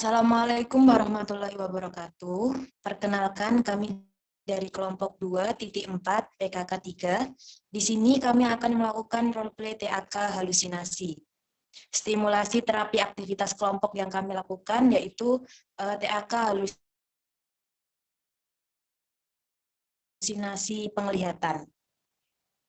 Assalamualaikum warahmatullahi wabarakatuh. Perkenalkan, kami dari kelompok 2.4 PKK 3. Di sini kami akan melakukan roleplay TAK halusinasi. Stimulasi terapi aktivitas kelompok yang kami lakukan yaitu TAK halusinasi penglihatan.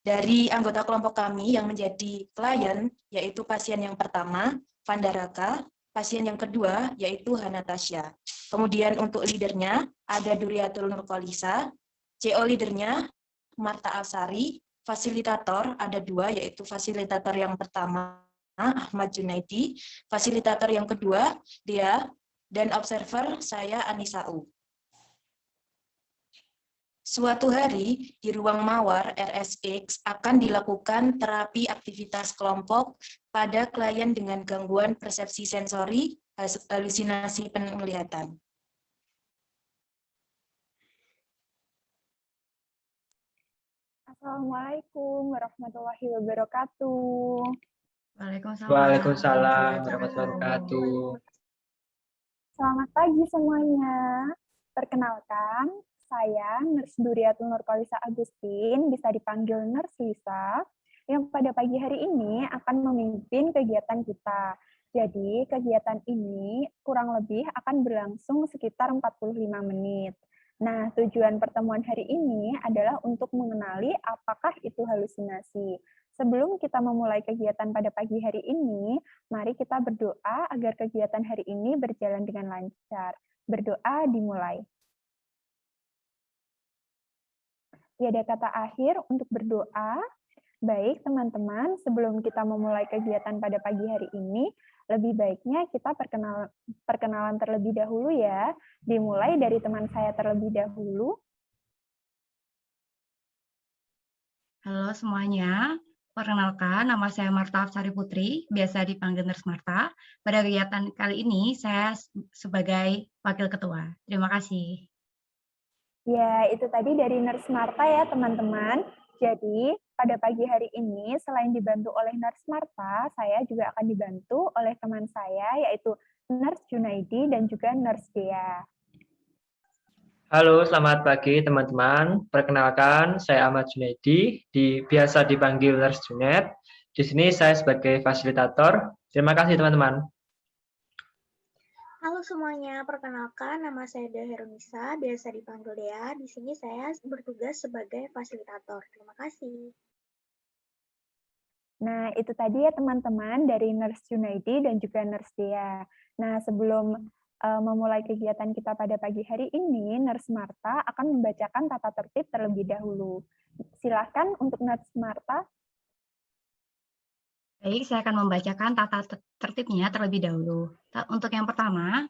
Dari anggota kelompok kami yang menjadi klien, yaitu pasien yang pertama, Vanda Raka, pasien yang kedua, yaitu Hanatasya. Kemudian untuk leadernya, ada Duriatul Nurkolisa, CO leadernya, Marta Alsari, fasilitator ada 2, yaitu fasilitator yang pertama, Ahmad Junaidi, fasilitator yang kedua, Dia, dan observer saya, Anisa'u. Suatu hari, di ruang mawar RSX akan dilakukan terapi aktivitas kelompok pada klien dengan gangguan persepsi sensori, halusinasi penglihatan. Assalamualaikum warahmatullahi wabarakatuh. Waalaikumsalam warahmatullahi wabarakatuh. Selamat pagi semuanya. Perkenalkan, saya Nurse Duriatul Nurkolisa Agustin, bisa dipanggil Nurse Lisa, yang pada pagi hari ini akan memimpin kegiatan kita. Jadi, kegiatan ini kurang lebih akan berlangsung sekitar 45 menit. Nah, tujuan pertemuan hari ini adalah untuk mengenali apakah itu halusinasi. Sebelum kita memulai kegiatan pada pagi hari ini, mari kita berdoa agar kegiatan hari ini berjalan dengan lancar. Berdoa dimulai. Tiada kata akhir untuk berdoa. Baik, teman-teman, sebelum kita memulai kegiatan pada pagi hari ini, lebih baiknya kita perkenalan terlebih dahulu ya. Dimulai dari teman saya terlebih dahulu. Halo semuanya, perkenalkan nama saya Marta Afsari Putri, biasa dipanggil Nurse Marta. Pada kegiatan kali ini saya sebagai wakil ketua. Terima kasih. Ya, itu tadi dari Nurse Marta ya teman-teman. Jadi, pada pagi hari ini, selain dibantu oleh Nurse Marta, saya juga akan dibantu oleh teman saya, yaitu Nurse Junaidi dan juga Nurse Dea. Halo, selamat pagi teman-teman. Perkenalkan, saya Ahmad Junaidi, biasa dipanggil Nurse Junet. Di sini saya sebagai fasilitator. Terima kasih teman-teman. Halo semuanya, perkenalkan nama saya Dea Herunisa, biasa dipanggil Dea. Di sini saya bertugas sebagai fasilitator. Terima kasih. Nah, itu tadi ya teman-teman dari Nurse Junaidi dan juga Nurse Dea. Nah, sebelum memulai kegiatan kita pada pagi hari ini, Nurse Marta akan membacakan tata tertib terlebih dahulu. Silakan untuk Nurse Marta. Baik, saya akan membacakan tata tertibnya terlebih dahulu. Untuk yang pertama,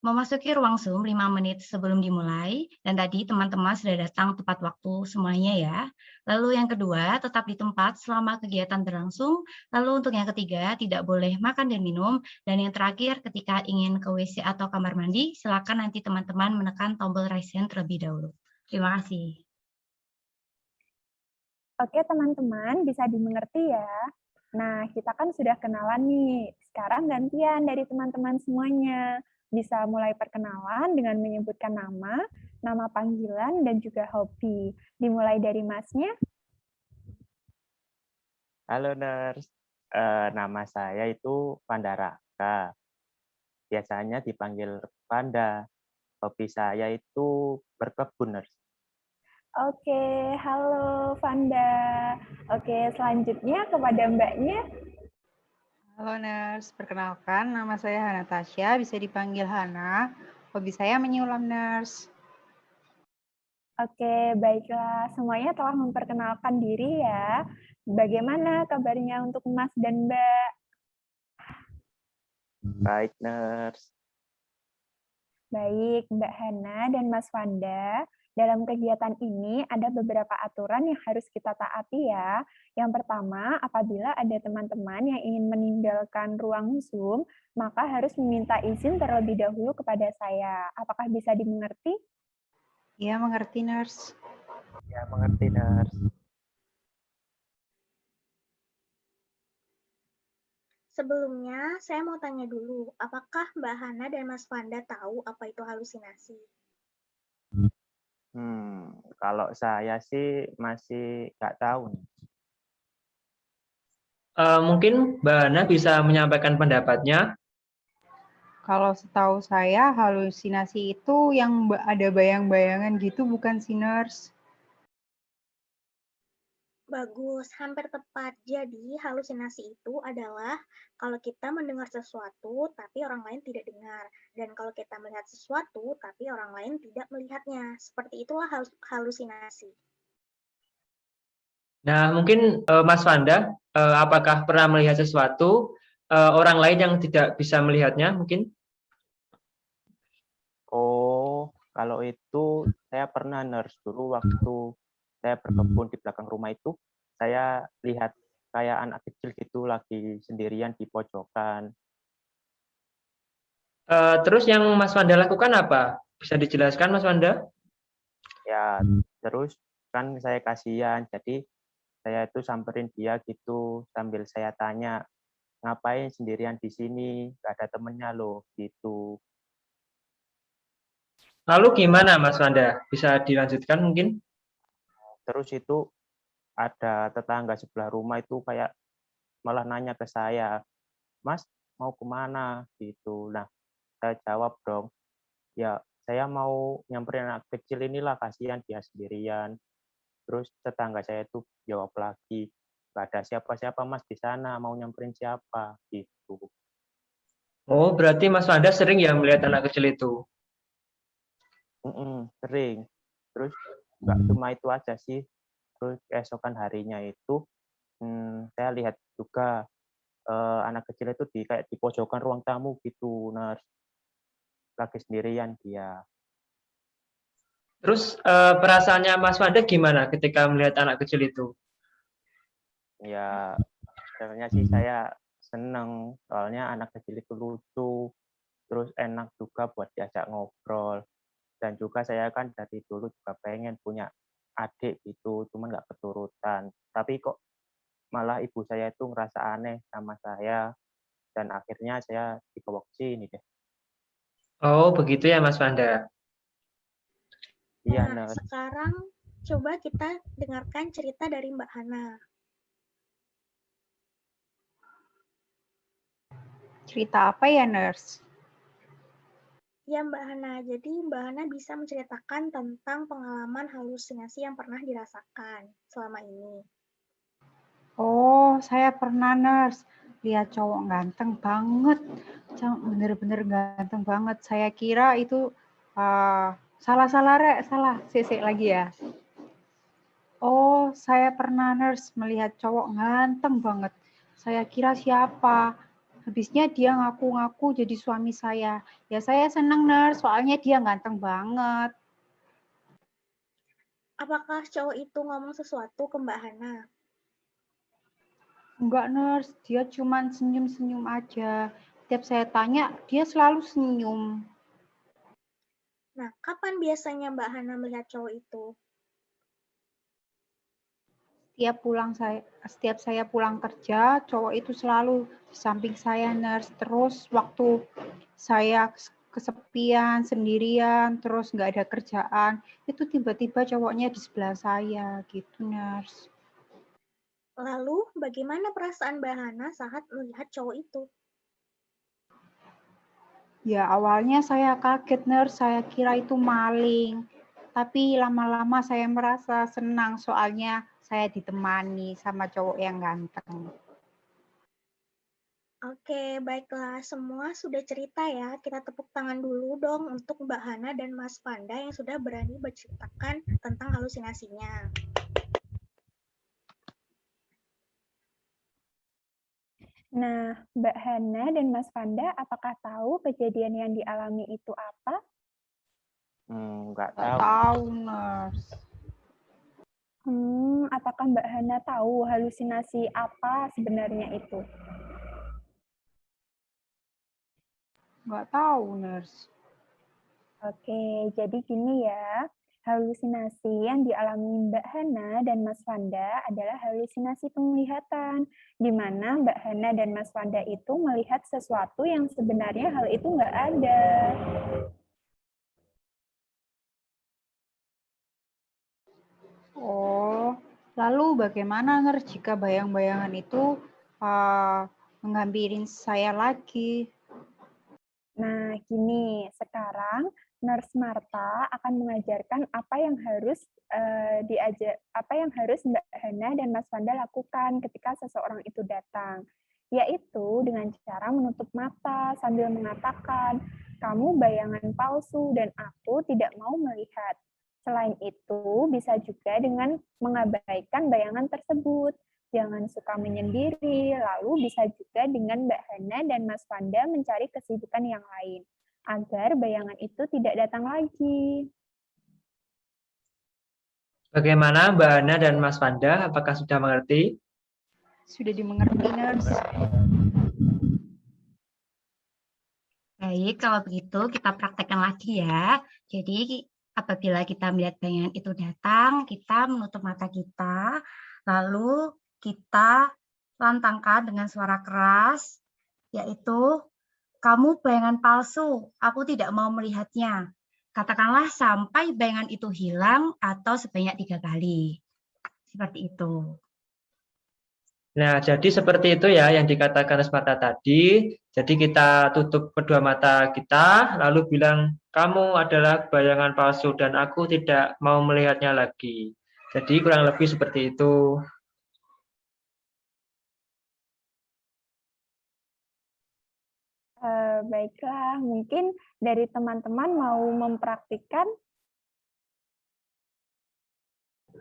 memasuki ruang Zoom 5 menit sebelum dimulai, dan tadi teman-teman sudah datang tepat waktu semuanya ya. Lalu yang kedua, tetap di tempat selama kegiatan berlangsung. Lalu untuk yang ketiga, tidak boleh makan dan minum. Dan yang terakhir, ketika ingin ke WC atau kamar mandi, silakan nanti teman-teman menekan tombol raise hand terlebih dahulu. Terima kasih. Oke teman-teman, bisa dimengerti ya. Nah, kita kan sudah kenalan nih. Sekarang gantian dari teman-teman semuanya. Bisa mulai perkenalan dengan menyebutkan nama panggilan, dan juga hobi. Dimulai dari Masnya. Halo Nurse, nama saya itu Vanda Raka. Biasanya dipanggil Vanda. Hobi saya itu berkebun, Nurse. Oke, halo Vanda. Oke, selanjutnya kepada Mbaknya. Halo Nurse, perkenalkan nama saya Hanatasya, bisa dipanggil Hana. Hobi saya menyulam Nurse. Oke, baiklah. Semuanya telah memperkenalkan diri ya. Bagaimana kabarnya untuk Mas dan Mbak? Baik, Nurse. Baik, Mbak Hana dan Mas Vanda. Dalam kegiatan ini ada beberapa aturan yang harus kita taati ya. Yang pertama, apabila ada teman-teman yang ingin meninggalkan ruang Zoom, maka harus meminta izin terlebih dahulu kepada saya. Apakah bisa dimengerti? Ya, mengerti Nurse. Ya, mengerti, Nurse. Sebelumnya, saya mau tanya dulu, apakah Mbak Hana dan Mas Fanda tahu apa itu halusinasi? Kalau saya sih masih nggak tahu nih. Mungkin Mbak Hana bisa menyampaikan pendapatnya. Kalau setahu saya, halusinasi itu yang ada bayang-bayangan gitu, bukan sih, Nurse? Bagus, hampir tepat. Jadi, halusinasi itu adalah kalau kita mendengar sesuatu tapi orang lain tidak dengar. Dan kalau kita melihat sesuatu tapi orang lain tidak melihatnya. Seperti itulah halusinasi. Nah, mungkin Mas Fanda, apakah pernah melihat sesuatu orang lain yang tidak bisa melihatnya mungkin? Oh, kalau itu saya pernah nurse dulu waktu saya berkebun di belakang rumah itu, saya lihat kayak anak kecil gitu lagi sendirian di pojokan. Terus yang Mas Fanda lakukan apa? Bisa dijelaskan Mas Fanda? Ya, terus kan saya kasihan, jadi saya itu samperin dia gitu sambil saya tanya, ngapain sendirian di sini? Gak ada temennya loh, gitu. Lalu gimana Mas Fanda? Bisa dilanjutkan mungkin? Terus itu ada tetangga sebelah rumah itu kayak malah nanya ke saya, Mas mau kemana? Gitu. Nah, saya jawab dong, ya saya mau nyamperin anak kecil inilah, kasihan dia sendirian. Terus tetangga saya itu jawab lagi, gak ada siapa-siapa Mas di sana, mau nyamperin siapa? Gitu. Oh, berarti Mas Fanda sering ya melihat anak kecil itu? Sering. Terus nggak cuma itu aja sih. Terus keesokan harinya itu saya lihat juga anak kecil itu kayak di pojokan ruang tamu gitu, nurse. Lagi sendirian dia. Terus perasaannya Mas Fanda gimana ketika melihat anak kecil itu? Ya sebenarnya sih saya seneng, soalnya anak kecil itu lucu, terus enak juga buat diajak ngobrol. Dan juga saya kan dari dulu juga pengen punya adik gitu, cuman nggak keturutan. Tapi kok malah ibu saya itu ngerasa aneh sama saya, dan akhirnya saya dibawa ke sini deh. Oh, begitu ya Mas Fanda. Iya, Nah, Nurse. sekarang coba kita dengarkan cerita dari Mbak Hana. Cerita apa ya, Nurse? Ya, Mbak Hana. Jadi, Mbak Hana bisa menceritakan tentang pengalaman halusinasi yang pernah dirasakan selama ini. Oh, saya pernah, Nurse. Lihat cowok ganteng banget. Bener-bener ganteng banget. Saya kira itu salah. Sik lagi ya. Oh, saya pernah, Nurse, melihat cowok ganteng banget. Saya kira siapa? Habisnya dia ngaku-ngaku jadi suami saya. Ya saya senang, Nurse, soalnya dia ganteng banget. Apakah cowok itu ngomong sesuatu ke Mbak Hana? Enggak, Nurse, dia cuma senyum-senyum aja. Tiap saya tanya, dia selalu senyum. Nah, kapan biasanya Mbak Hana melihat cowok itu? Setiap saya pulang kerja, cowok itu selalu di samping saya, Nurse. Terus waktu saya kesepian, sendirian, terus nggak ada kerjaan, itu tiba-tiba cowoknya di sebelah saya, gitu, Nurse. Lalu, bagaimana perasaan Mbak Hana saat melihat cowok itu? Ya, awalnya saya kaget, Nurse. Saya kira itu maling. Tapi lama-lama saya merasa senang, soalnya saya ditemani sama cowok yang ganteng. Oke, baiklah. Semua sudah cerita ya. Kita tepuk tangan dulu dong untuk Mbak Hana dan Mas Panda yang sudah berani berceritakan tentang halusinasinya. Nah, Mbak Hana dan Mas Fanda, apakah tahu kejadian yang dialami itu apa? Nggak Nggak tahu. tahu, Nurse. Apakah Mbak Hana tahu halusinasi apa sebenarnya itu? Nggak tahu, Nurse. Oke, jadi gini ya. Halusinasi yang dialami Mbak Hana dan Mas Wanda adalah halusinasi penglihatan, di mana Mbak Hana dan Mas Wanda itu melihat sesuatu yang sebenarnya hal itu nggak ada. Oh, lalu bagaimana Ners jika bayang-bayangan itu menghampirin saya lagi? Nah, gini, sekarang Nurse Marta akan mengajarkan apa yang harus Mbak Hana dan Mas Wanda lakukan ketika seseorang itu datang, yaitu dengan cara menutup mata sambil mengatakan, "Kamu bayangan palsu dan aku tidak mau melihat." Selain itu, bisa juga dengan mengabaikan bayangan tersebut. Jangan suka menyendiri, lalu bisa juga dengan Mbak Hana dan Mas Wanda mencari kesibukan yang lain, agar bayangan itu tidak datang lagi. Bagaimana Mbak Hana dan Mas Wanda? Apakah sudah mengerti? Sudah dimengerti, Ners. Baik, kalau begitu kita praktekkan lagi ya. Jadi apabila kita melihat bayangan itu datang, kita menutup mata kita, lalu kita lantangkan dengan suara keras, yaitu, "Kamu bayangan palsu, aku tidak mau melihatnya." Katakanlah sampai bayangan itu hilang atau sebanyak 3 kali. Seperti itu. Nah, jadi seperti itu ya yang dikatakan Esmata tadi. Jadi kita tutup kedua mata kita, lalu bilang, "Kamu adalah bayangan palsu dan aku tidak mau melihatnya lagi." Jadi kurang lebih seperti itu. Baiklah, mungkin dari teman-teman mau mempraktikkan.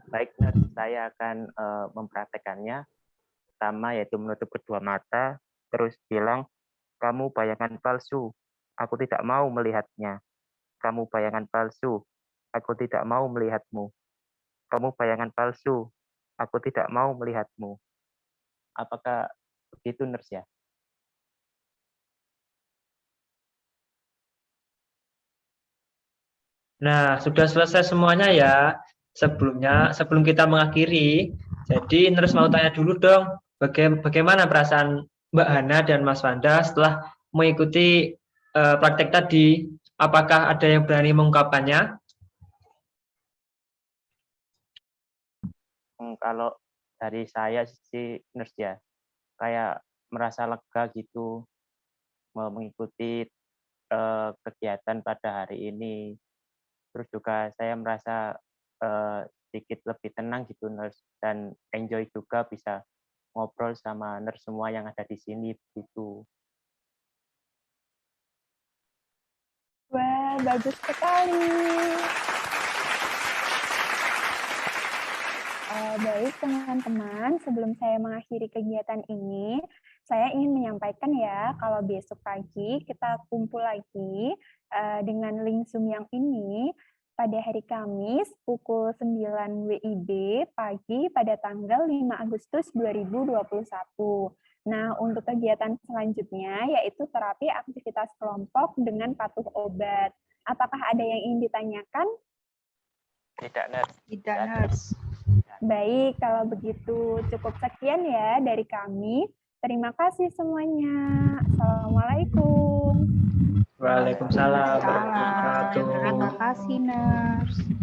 Baik, Ners, saya akan mempraktekannya. Pertama yaitu menutup kedua mata, terus bilang, "Kamu bayangan palsu, aku tidak mau melihatnya. Kamu bayangan palsu, aku tidak mau melihatmu. Kamu bayangan palsu, aku tidak mau melihatmu." Apakah begitu, Ners ya? Nah, sudah selesai semuanya ya. Sebelum kita mengakhiri, jadi Ners mau tanya dulu dong, bagaimana perasaan Mbak Hana dan Mas Wanda setelah mengikuti praktek tadi? Apakah ada yang berani mengungkapkannya? Kalau dari saya sih, Ners ya, kayak merasa lega gitu mengikuti kegiatan pada hari ini. Terus juga saya merasa sedikit lebih tenang gitu, Ners, dan enjoy juga bisa ngobrol sama Ners semua yang ada di sini gitu. Wah, bagus sekali. Baik, teman-teman, sebelum saya mengakhiri kegiatan ini, saya ingin menyampaikan ya, kalau besok pagi kita kumpul lagi dengan link Zoom yang ini pada hari Kamis pukul 9 WIB pagi pada tanggal 5 Agustus 2021. Nah, untuk kegiatan selanjutnya yaitu terapi aktivitas kelompok dengan patuh obat. Apakah ada yang ingin ditanyakan? Tidak, Ners. Tidak, Ners. Baik, kalau begitu cukup sekian ya dari kami. Terima kasih semuanya. Assalamualaikum. Waalaikumsalam warahmatullahi wabarakatuh. Terima kasih, Ners.